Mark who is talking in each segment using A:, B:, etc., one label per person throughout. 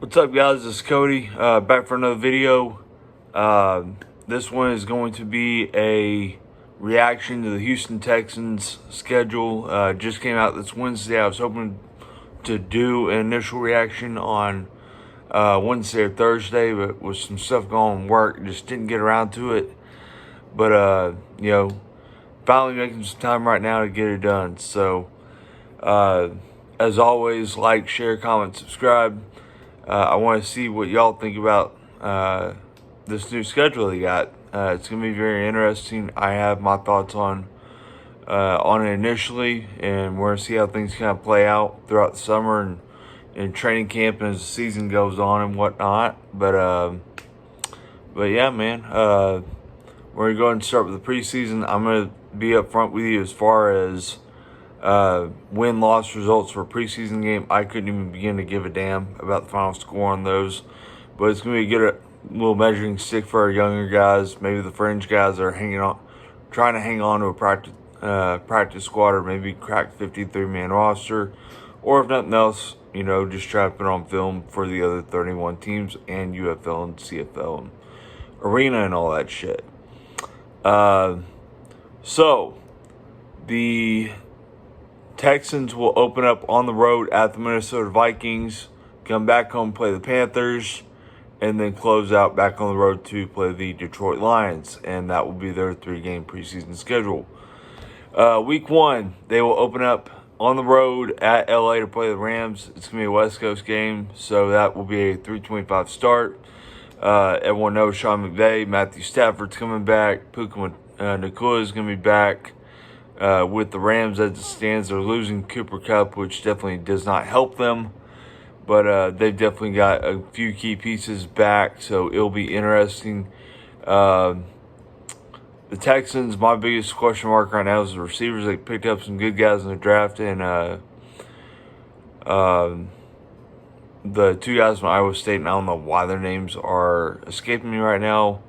A: What's up, guys? This is Cody, back for another video. This one is going to be a reaction to the Houston Texans schedule. Just came out this Wednesday. I was hoping to do an initial reaction on Wednesday or Thursday, but with some stuff going on work, just didn't get around to it. But, finally making some time right now to get it done. So, as always, like, share, comment, subscribe. I want to see what y'all think about this new schedule they got. It's going to be very interesting. I have my thoughts on it initially, and we're going to see how things kind of play out throughout the summer and training camp and as the season goes on and whatnot. But yeah, man, we're going to go ahead and start with the preseason. I'm going to be up front with you as far as win-loss results for a preseason game. I couldn't even begin to give a damn about the final score on those. But it's going to be a good little measuring stick for our younger guys, maybe the fringe guys that are trying to hang on to a practice squad or maybe crack 53-man roster. Or if nothing else, just try to put on film for the other 31 teams and UFL and CFL and arena and all that shit. So, the Texans will open up on the road at the Minnesota Vikings, come back home, play the Panthers, and then close out back on the road to play the Detroit Lions. And that will be their 3-game preseason schedule. Week 1, they will open up on the road at LA to play the Rams. It's going to be a West Coast game, so that will be a 3:25 start. Everyone knows Sean McVay, Matthew Stafford's coming back, Puka Nacua is going to be back. With the Rams as it stands, they're losing Cooper Kupp, which definitely does not help them. But they've definitely got a few key pieces back, so it'll be interesting. The Texans, my biggest question mark right now is the receivers. They picked up some good guys in the draft, and the two guys from Iowa State, and I don't know why their names are escaping me right now,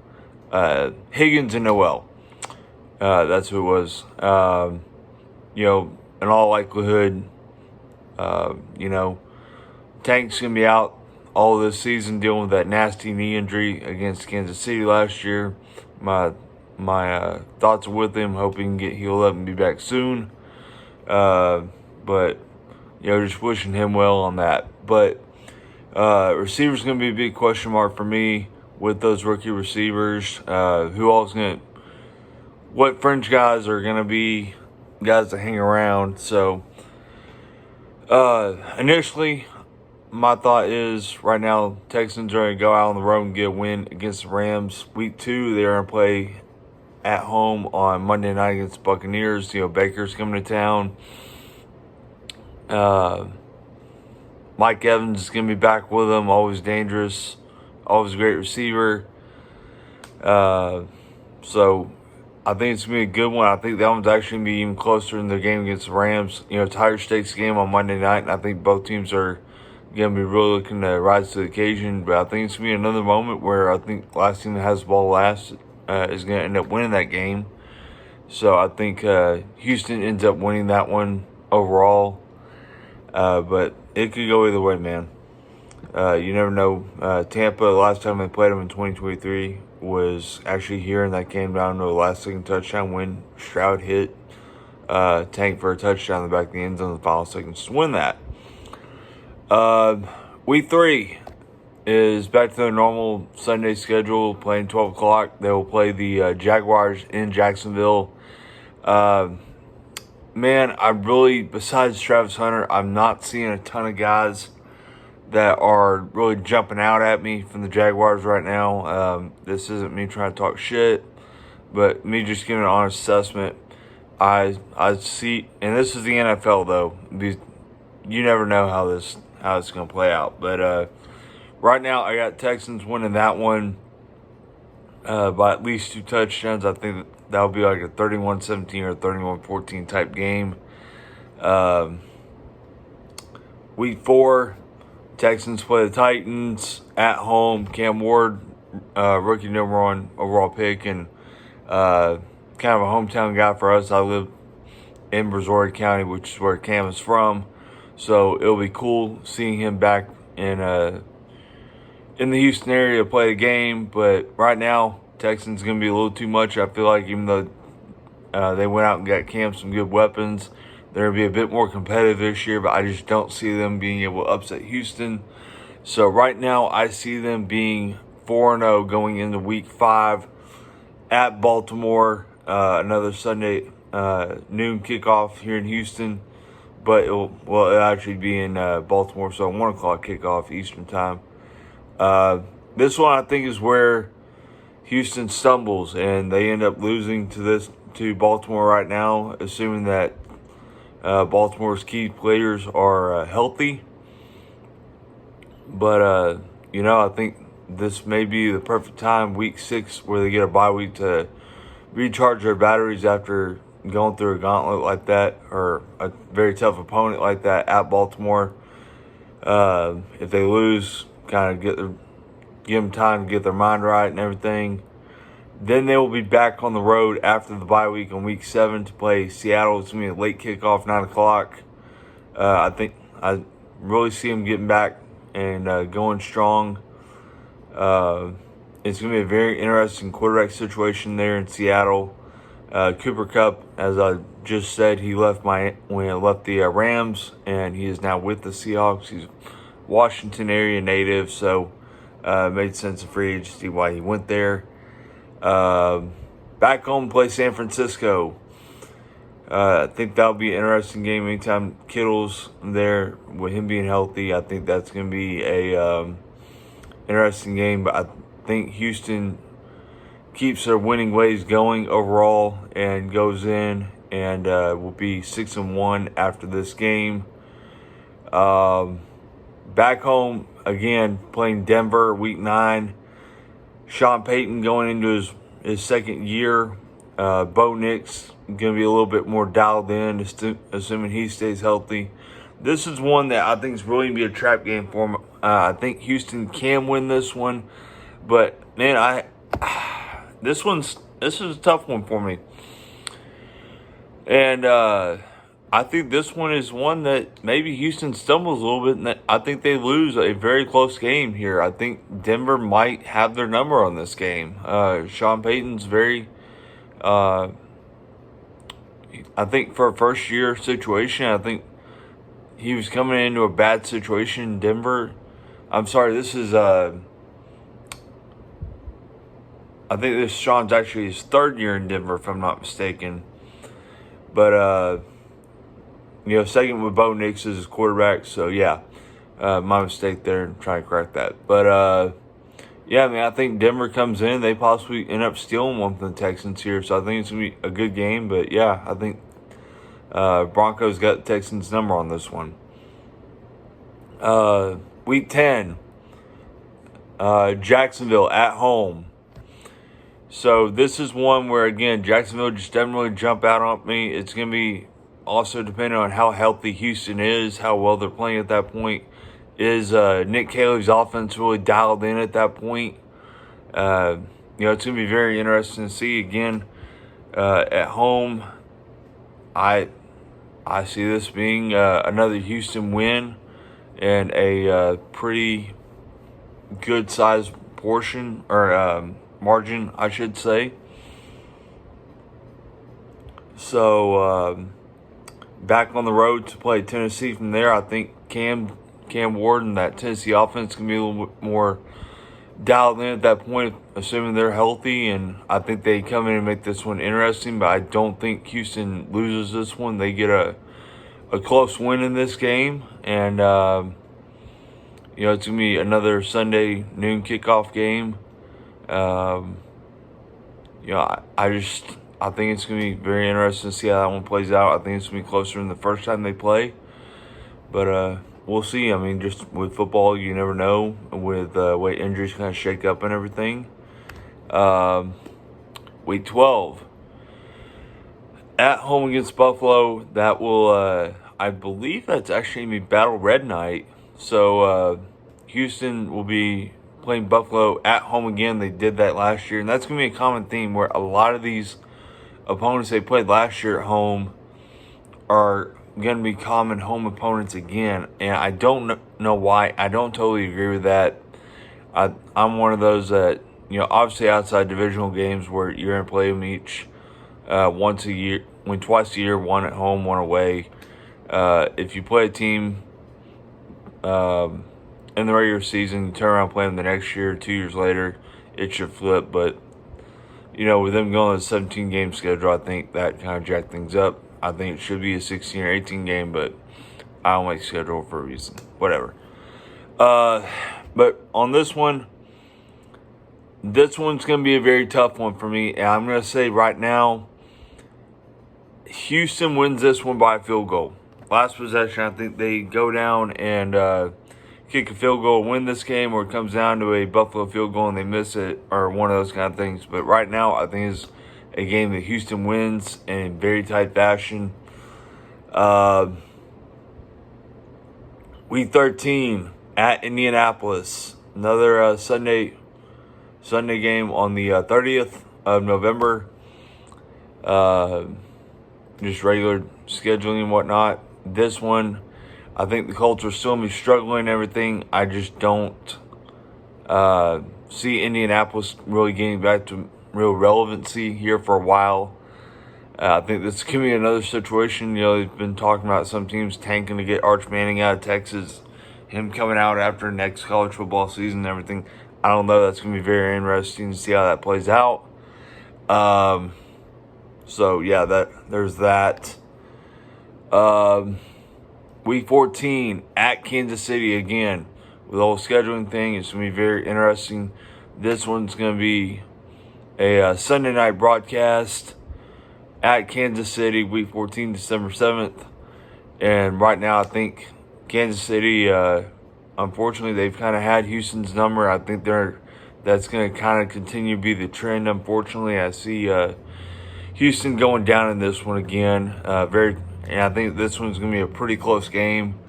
A: Higgins and Noel. That's who it was. In all likelihood, Tank's going to be out all this season dealing with that nasty knee injury against Kansas City last year. My thoughts are with him. Hope he can get healed up and be back soon. But, just wishing him well on that. But receivers going to be a big question mark for me with those rookie receivers. What fringe guys are going to be guys that hang around. So, initially, my thought is right now, Texans are going to go out on the road and get a win against the Rams. Week 2, they're going to play at home on Monday night against the Buccaneers. Baker's coming to town. Mike Evans is going to be back with them. Always dangerous. Always a great receiver. So, I think it's going to be a good one. I think that one's actually going to be even closer in the game against the Rams. Tiger Stakes game on Monday night, and I think both teams are going to be really looking to rise to the occasion. But I think it's going to be another moment where I think the last team that has the ball last is going to end up winning that game. So I think Houston ends up winning that one overall. But it could go either way, man. You never know. Tampa, the last time they played them in 2023, was actually here, and that came down to a last-second touchdown when Stroud hit Tank for a touchdown in the back of the end zone in the final seconds to win that. Week 3 is back to their normal Sunday schedule, playing 12 o'clock. They will play the Jaguars in Jacksonville. Man, besides Travis Hunter, I'm not seeing a ton of guys that are really jumping out at me from the Jaguars right now. This isn't me trying to talk shit, but me just giving an honest assessment. I see, and this is the NFL though. You never know how it's going to play out. But right now, I got Texans winning that one by at least 2 touchdowns. I think that'll be like a 31-17 or 31-14 type game. Week 4. Texans play the Titans at home. Cam Ward, rookie number 1 overall pick, and kind of a hometown guy for us. I live in Brazoria County, which is where Cam is from. So it'll be cool seeing him back in in the Houston area to play a game. But right now, Texans going to be a little too much. I feel like even though they went out and got Cam some good weapons, they're going to be a bit more competitive this year, but I just don't see them being able to upset Houston. So right now, I see them being 4-0 going into Week 5 at Baltimore. Another Sunday noon kickoff here in Houston, but it'll actually be in Baltimore, so 1 o'clock kickoff Eastern time. This one I think is where Houston stumbles and they end up losing to Baltimore right now, assuming that Baltimore's key players are healthy. But I think this may be the perfect time, Week 6, where they get a bye week to recharge their batteries after going through a gauntlet like that, or a very tough opponent like that at Baltimore. If they lose, kind of give them time to get their mind right and everything. Then they will be back on the road after the bye week on Week 7 to play Seattle. It's going to be a late kickoff, 9 o'clock. I think I really see them getting back and going strong. It's going to be a very interesting quarterback situation there in Seattle. Cooper Kupp, as I just said, he left the Rams, and he is now with the Seahawks. He's Washington area native, so made sense of free agency why he went there. Back home to play San Francisco. I think that'll be an interesting game anytime Kittle's there with him being healthy. I think that's going to be a interesting game, but I think Houston keeps their winning ways going overall and goes in and will be 6-1 after this game. Back home again, playing Denver Week 9. Sean Payton going into his second year. Bo Nix going to be a little bit more dialed in, assuming he stays healthy. This is one that I think is really going to be a trap game for him. I think Houston can win this one, but man, this is a tough one for me, and I think this one is one that maybe Houston stumbles a little bit, and I think they lose a very close game here. I think Denver might have their number on this game. Sean Payton's very, I think for a first-year situation, I think he was coming into a bad situation in Denver. I'm sorry, this is, I think Sean's actually his third year in Denver, if I'm not mistaken. But, second with Bo Nix as his quarterback. So, yeah, my mistake there in trying to correct that. But, I think Denver comes in. They possibly end up stealing one from the Texans here. So, I think it's going to be a good game. But, yeah, I think Broncos got the Texans' number on this one. Week 10, Jacksonville at home. So this is one where, again, Jacksonville just doesn't really jump out on me. It's going to be also depending on how healthy Houston is, how well they're playing at that point. Is Nick Caley's offense really dialed in at that point? It's going to be very interesting to see. Again, at home, I see this being another Houston win and a pretty good size portion or margin, I should say. So back on the road to play Tennessee from there. I think Cam Ward, that Tennessee offense can be a little bit more dialed in at that point, assuming they're healthy, and I think they come in and make this one interesting, but I don't think Houston loses this one. They get a close win in this game, and it's going to be another Sunday noon kickoff game. I think it's going to be very interesting to see how that one plays out. I think it's going to be closer than the first time they play, but we'll see. I mean, just with football, you never know with way injuries kind of shake up and everything. Week 12. At home against Buffalo. That will, I believe that's actually going to be Battle Red Night. So Houston will be playing Buffalo at home again. They did that last year. And that's going to be a common theme where a lot of these opponents they played last year at home are going to be common home opponents again, and I don't know why. I don't totally agree with that. I'm one of those that, obviously outside divisional games where you're going to play them each once a year, twice a year, one at home, one away. If you play a team in the regular season, you turn around and play them the next year, 2 years later, it should flip. But, with them going to a 17-game schedule, I think that kind of jacked things up. I think it should be a 16 or 18 game, but I don't like schedule for a reason. Whatever. But on this one's going to be a very tough one for me. And I'm going to say right now, Houston wins this one by a field goal. Last possession, I think they go down and kick a field goal, win this game, or it comes down to a Buffalo field goal and they miss it, or one of those kind of things. But right now, I think it's a game that Houston wins in very tight fashion. Week 13 at Indianapolis, another Sunday game on the 30th of November. Just regular scheduling and whatnot. This one, I think the Colts are still going to be struggling and everything. I just don't see Indianapolis really getting back to real relevancy here for a while. I think this could be another situation. They've been talking about some teams tanking to get Arch Manning out of Texas, him coming out after next college football season and everything. I don't know. That's going to be very interesting to see how that plays out. So, yeah, there's that. Week 14 at Kansas City again. With the whole scheduling thing, it's going to be very interesting. This one's going to be a Sunday night broadcast at Kansas City, Week 14, December 7th. And right now, I think Kansas City, unfortunately, they've kind of had Houston's number. I think that's going to kind of continue to be the trend, unfortunately. I see Houston going down in this one again. And I think this one's going to be a pretty close game.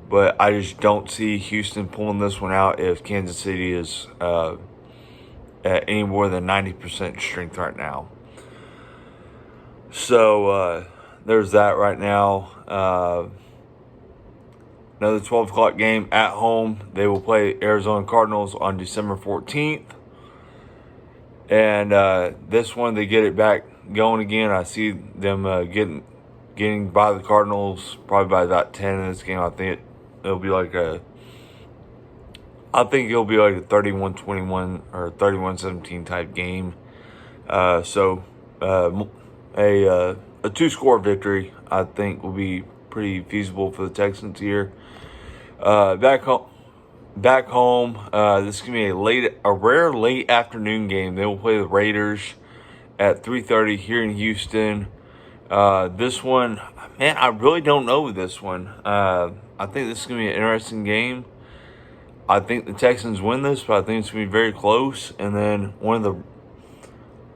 A: But I just don't see Houston pulling this one out if Kansas City is at any more than 90% strength right now. So there's that right now. Another 12 o'clock game at home. They will play Arizona Cardinals on December 14th. And this one, they get it back going again. I see them getting by the Cardinals probably by about 10 in this game. I think it'll be like a 31-21 or 31-17 type game. So a two-score victory, I think, will be pretty feasible for the Texans here. Back home, this is gonna be a rare late afternoon game. They will play the Raiders at 3:30 here in Houston. This one, man, I really don't know this one. I think this is gonna be an interesting game. I think the Texans win this, but I think it's gonna be very close. And then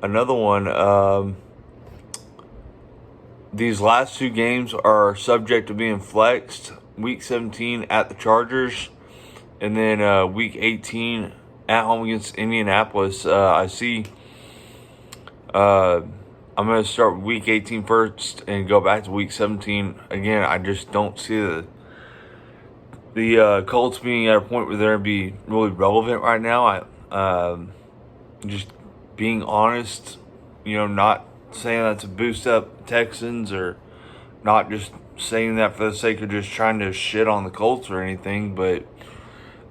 A: another one. These last two games are subject to being flexed. Week 17 at the Chargers, and then Week 18 at home against Indianapolis. I see. I'm going to start Week 18 first and go back to Week 17 again. I just don't see the Colts being at a point where they're going to be really relevant right now. Just being honest, not saying that to boost up Texans or not just saying that for the sake of just trying to shit on the Colts or anything, but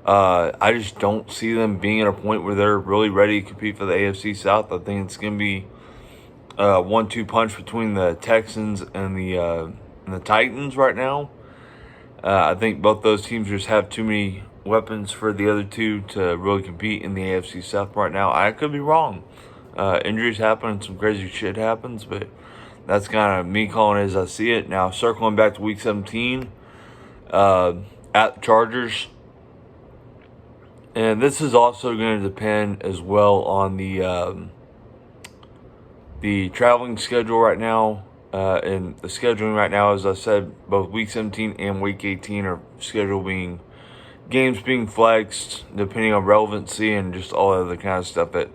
A: I just don't see them being at a point where they're really ready to compete for the AFC South. I think it's going to be a 1-2 punch between the Texans and the Titans right now. I think both those teams just have too many weapons for the other two to really compete in the AFC South right now. I could be wrong. Injuries happen and some crazy shit happens, but that's kind of me calling it as I see it. Now, circling back to Week 17 at the Chargers. And this is also going to depend as well on the traveling schedule right now. And the scheduling right now, as I said, both Week 17 and Week 18 are scheduled games being flexed depending on relevancy and just all other kind of stuff that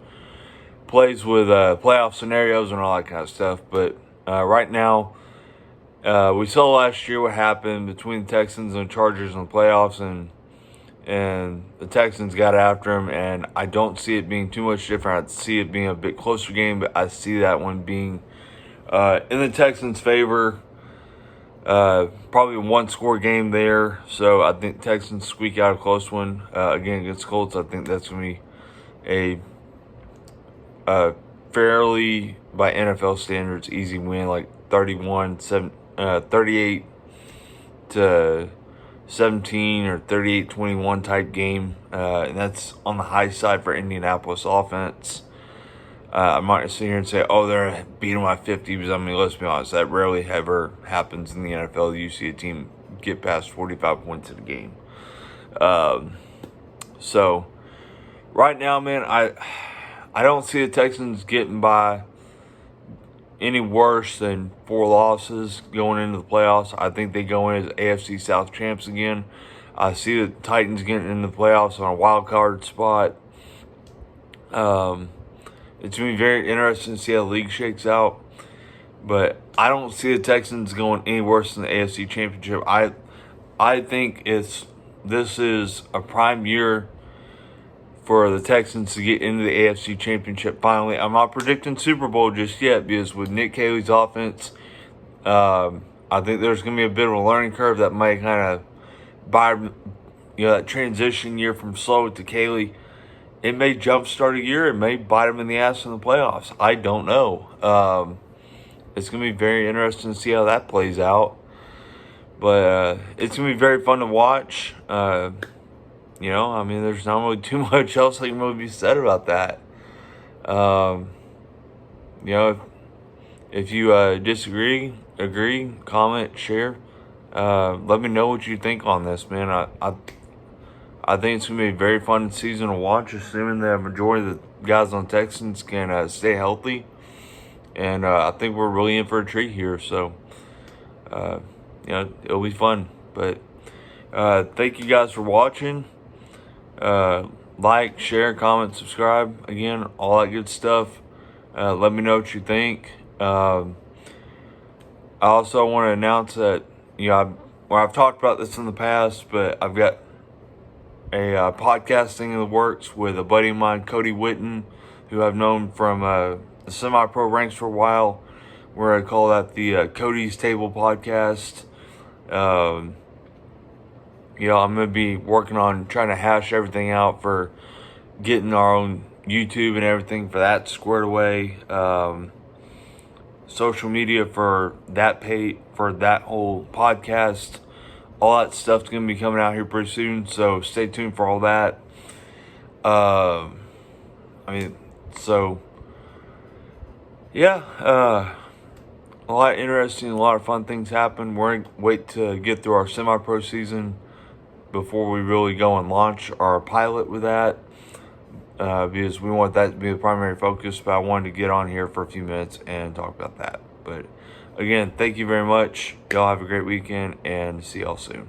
A: plays with playoff scenarios and all that kind of stuff. But right now, we saw last year what happened between the Texans and the Chargers in the playoffs, and and the Texans got after him, and I don't see it being too much different. I see it being a bit closer game, but I see that one being in the Texans' favor. Probably a one-score game there, so I think Texans squeak out a close one again against Colts. I think that's going to be a fairly, by NFL standards, easy win, like 38 to 17 or 38-21 type game, and that's on the high side for Indianapolis offense. I'm not going to sit here and say, oh, they're beating by 50, because, I mean, let's be honest, that rarely ever happens in the NFL. You see a team get past 45 points in a game. So, right now, man, I don't see the Texans getting by any worse than 4 losses going into the playoffs. I think they go in as AFC South champs again. I see the Titans getting into the playoffs on a wild card spot. It's going to be very interesting to see how the league shakes out. But I don't see the Texans going any worse than the AFC Championship. I think this is a prime year for the Texans to get into the AFC Championship finally. I'm not predicting Super Bowl just yet, because with Nick Caley's offense, I think there's going to be a bit of a learning curve that might kind of buy, that transition year from slow to Caley. It may jumpstart a year. It may bite him in the ass in the playoffs. I don't know. It's going to be very interesting to see how that plays out. But it's going to be very fun to watch. I mean, there's not really too much else that can really be said about that. If you disagree, agree, comment, share, let me know what you think on this, man. I think it's going to be a very fun season to watch, assuming the majority of the guys on Texans can stay healthy. And I think we're really in for a treat here. So, it'll be fun. But thank you guys for watching. Like, share, comment, subscribe. Again, all that good stuff. Let me know what you think. I also want to announce that, I've talked about this in the past, but I've got a podcasting in the works with a buddy of mine, Cody Whitten, who I've known from the semi-pro ranks for a while. Where I call that the Codys Table Podcast. I'm going to be working on trying to hash everything out for getting our own YouTube and everything for that squared away. Social media for that for that whole podcast. All that stuff's going to be coming out here pretty soon, so stay tuned for all that. A lot of interesting, a lot of fun things happen. We're going to wait to get through our semi-pro season before we really go and launch our pilot with that, because we want that to be the primary focus. But I wanted to get on here for a few minutes and talk about that. But again, thank you very much. Y'all have a great weekend, and see y'all soon.